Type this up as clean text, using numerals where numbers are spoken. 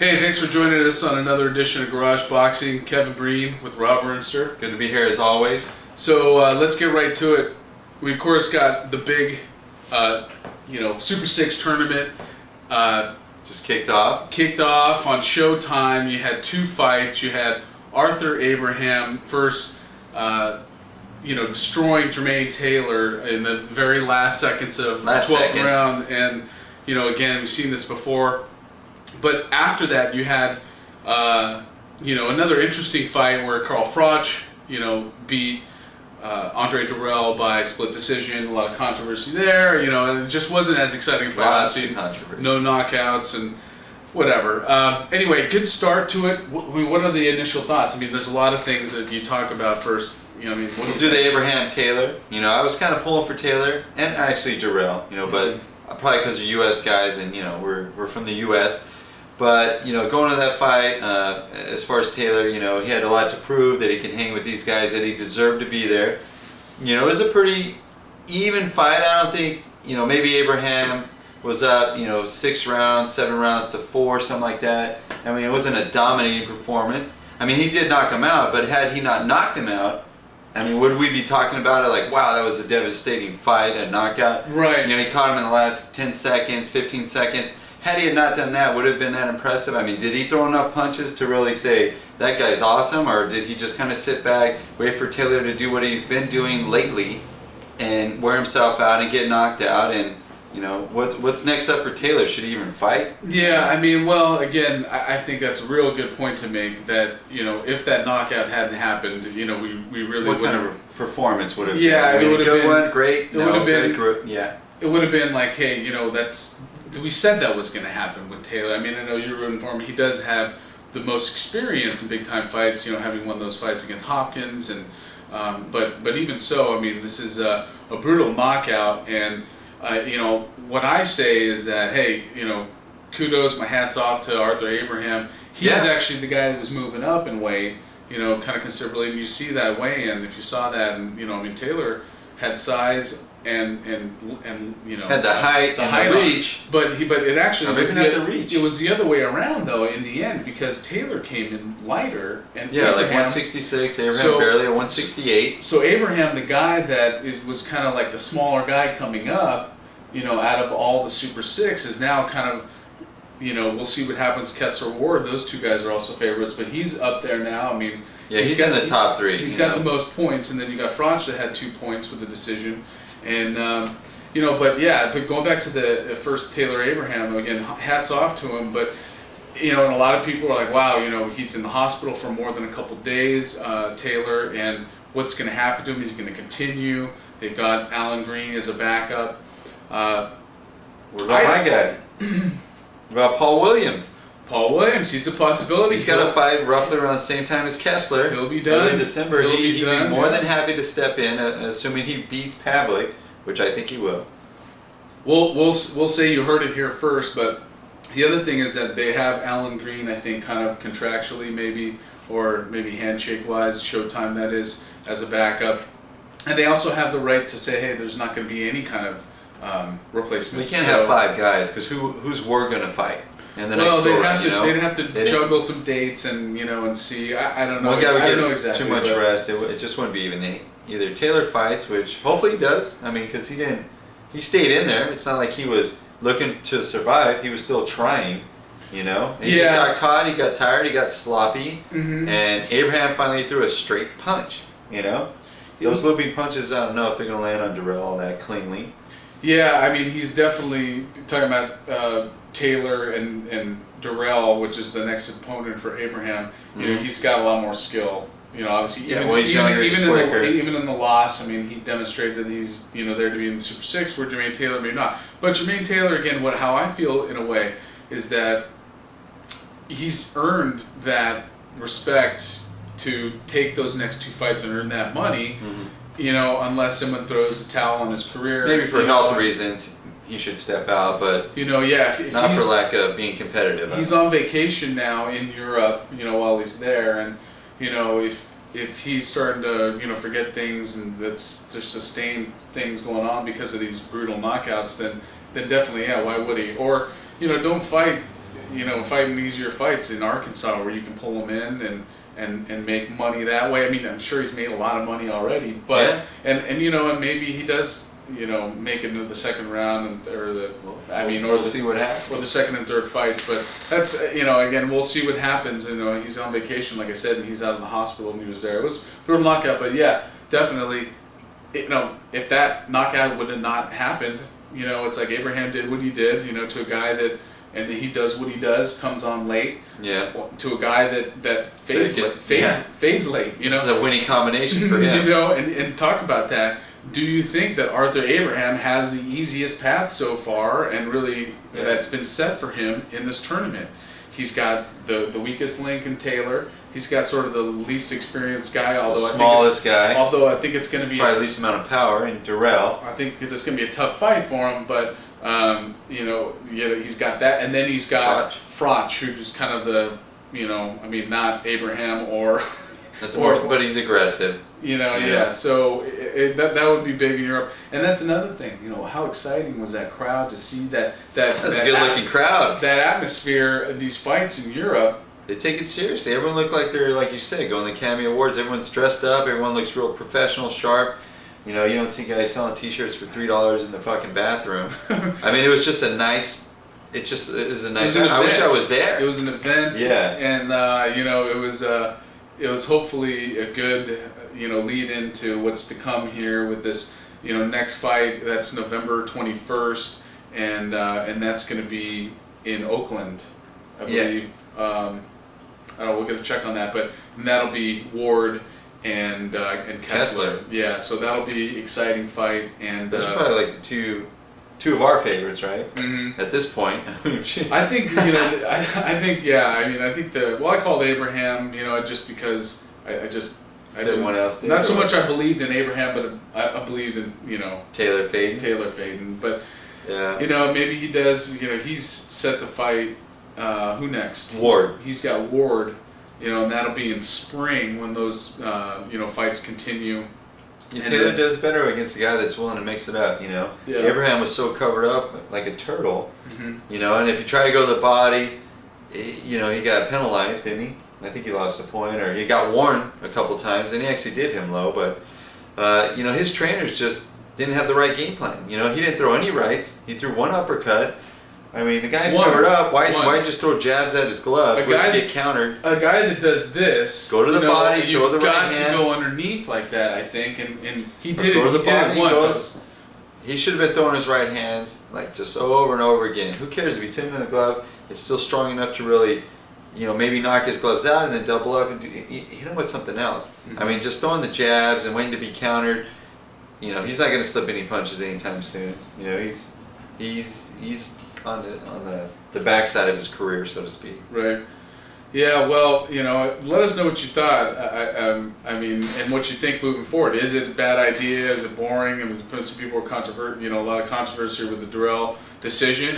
Hey, thanks for joining us on another edition of Garage Boxing. Kevin Breen with Rob Bernster. Good to be here as always. So let's get right to it. We of course got the big, Super 6 tournament. Just kicked off. Kicked off on Showtime. You had two fights. You had Arthur Abraham first, destroying Jermain Taylor in the very last seconds of the 12th round. And, again, we've seen this before. But after that, you had, another interesting fight where Carl Froch, beat Andre Durrell by split decision. A lot of controversy there, and it just wasn't as exciting a fight. Lots of controversy. No knockouts and whatever. Anyway, good start to it. What are the initial thoughts? I mean, there's a lot of things that you talk about first. We'll do the Abraham Taylor. I was kind of pulling for Taylor and actually Durrell. But probably because they're U.S. guys and we're from the U.S. But, going to that fight, as far as Taylor, he had a lot to prove that he can hang with these guys, that he deserved to be there. It was a pretty even fight. I don't think, maybe Abraham was up, 6 rounds, 7 rounds to 4, something like that. I mean, it wasn't a dominating performance. I mean, he did knock him out, but had he not knocked him out, I mean, would we be talking about it like, wow, that was a devastating fight, a knockout? Right. He caught him in the last 10 seconds, 15 seconds. Had he not done that, would it have been that impressive? I mean, did he throw enough punches to really say, that guy's awesome? Or did he just kind of sit back, wait for Taylor to do what he's been doing lately and wear himself out and get knocked out? And, what's next up for Taylor? Should he even fight? Yeah, I mean, well, again, I think that's a real good point to make that, if that knockout hadn't happened, we really What wouldn't. kind of performance would it have been? It would have been. One? Great? It would have been. Yeah. It would have been like, hey, we said that was going to happen with Taylor. I mean, I know you're rooting for him. He does have the most experience in big-time fights, having won those fights against Hopkins. And but even so, I mean, this is a brutal knockout. And, what I say is that, hey, kudos, my hat's off to Arthur Abraham. He was actually the guy that was moving up in weight, kind of considerably. And you see that weigh-in, if you saw that. And, Taylor had size and had the height and the reach, but it actually was the reach. It was the other way around though in the end, because Taylor came in lighter and Abraham, like 166, Abraham barely at 168. So Abraham, the guy that was kind of like the smaller guy coming up, out of all the Super 6, is now kind of, we'll see what happens. Kessler Ward, those two guys are also favorites, but he's up there now. I mean, yeah, he's in the top 3. He's got the most points, and then you got Froch that had 2 points with the decision. And, but going back to the first Taylor Abraham, again, hats off to him. But, and a lot of people are like, wow, he's in the hospital for more than a couple days, Taylor, and what's going to happen to him? He's going to continue. They've got Alan Green as a backup. What about my guy? What about Paul Williams? Paul Williams, he's a possibility. He's got to fight roughly around the same time as Kessler. He'll be done in December. He'd be more than happy to step in, assuming he beats Pavlik, which I think he will. We'll say you heard it here first, but the other thing is that they have Alan Green, I think, kind of contractually maybe, or maybe handshake-wise, Showtime that is, as a backup. And they also have the right to say, hey, there's not going to be any kind of replacement. We can't have 5 guys, because who's Ward going to going to fight? They'd have to juggle some dates and and see. I don't know. One guy would I don't know get exactly, too much rest. It just wouldn't be even. Either Taylor fights, which hopefully he does. I mean, because he stayed in there. It's not like he was looking to survive. He was still trying. He just got caught. He got tired. He got sloppy. Mm-hmm. And Abraham finally threw a straight punch. Those looping punches. I don't know if they're going to land on Durrell all that cleanly. Yeah, I mean, he's definitely talking about Taylor and Durrell, which is the next opponent for Abraham. He's got a lot more skill. Obviously, even in the loss, I mean, he demonstrated that he's there to be in the Super 6, where Jermain Taylor may not. But Jermain Taylor, again, how I feel in a way is that he's earned that respect to take those next 2 fights and earn that money. Mm-hmm. Unless someone throws the towel on his career. Maybe for health reasons, he should step out, but if not for lack of being competitive. He's on vacation now in Europe, while he's there, and if he's starting to forget things and that's just sustained things going on because of these brutal knockouts, then definitely, why would he? Or don't fight fighting easier fights in Arkansas where you can pull them in and make money that way. I mean, I'm sure he's made a lot of money already, but and maybe he does make it into the second round we'll see what happens, or the second and third fights. But that's again, we'll see what happens. He's on vacation, like I said, and he's out of the hospital and he was there. It was brutal knockout, but yeah, definitely. If that knockout would have not happened, it's like Abraham did what he did, to a guy that, and he does what he does, comes on late. Yeah. To a guy that fades late. It's a winning combination for him. And talk about that. Do you think that Arthur Abraham has the easiest path so far, and really that's been set for him in this tournament? He's got the weakest link in Taylor. He's got sort of the least experienced guy, although I think it's going to be probably the least amount of power in Durrell. I think it's going to be a tough fight for him, but he's got that, and then he's got Froch, who's kind of the not Abraham but he's aggressive. So that would be big in Europe, and that's another thing. How exciting was that crowd to see that's a good-looking crowd. That atmosphere, these fights in Europe. They take it seriously. Everyone looked like they're, like you said, going to the Cammy Awards. Everyone's dressed up. Everyone looks real professional, sharp. You don't see guys selling T-shirts for $3 in the fucking bathroom. I mean, it was just a nice. It was a nice. I wish I was there. It was an event. Yeah. And it was hopefully a good lead into what's to come here with this next fight. That's November 21st, and that's going to be in Oakland, I believe. I don't know, we'll get a check on that, but that'll be Ward and Kessler. Yeah, so that'll be exciting fight. And those are probably like the two of our favorites, right? Mm-hmm. At this point. I think I think I called Abraham, just because I everyone else did, not so much I believed in Abraham, but I believed in Taylor Faden. But maybe he does. He's set to fight. Who next? Ward. He's got Ward. And that'll be in spring when those fights continue. Yeah, Taylor does better against the guy that's willing to mix it up. Yeah. Abraham was so covered up like a turtle. Mm-hmm. And if you try to go to the body, he got penalized, didn't he? I think he lost a point, or he got warned a couple times, and he actually did him low. But his trainers just didn't have the right game plan. He didn't throw any rights. He threw one uppercut. I mean, the guy's covered up. Why just throw jabs at his glove to get countered? A guy that does this, go to the body, throw the right hand. You've got to go underneath like that, I think, and he did it. He did it once. He should have been throwing his right hands like just over and over again. Who cares if he's hitting the glove? It's still strong enough to really, maybe knock his gloves out and then double up and hit him with something else. Mm-hmm. I mean, just throwing the jabs and waiting to be countered. He's not going to slip any punches anytime soon. He's on the backside of his career, so to speak. Right. Yeah. Well, let us know what you thought. I mean, and what you think moving forward. Is it a bad idea? Is it boring? I mean, some people were a lot of controversy with the Durrell decision.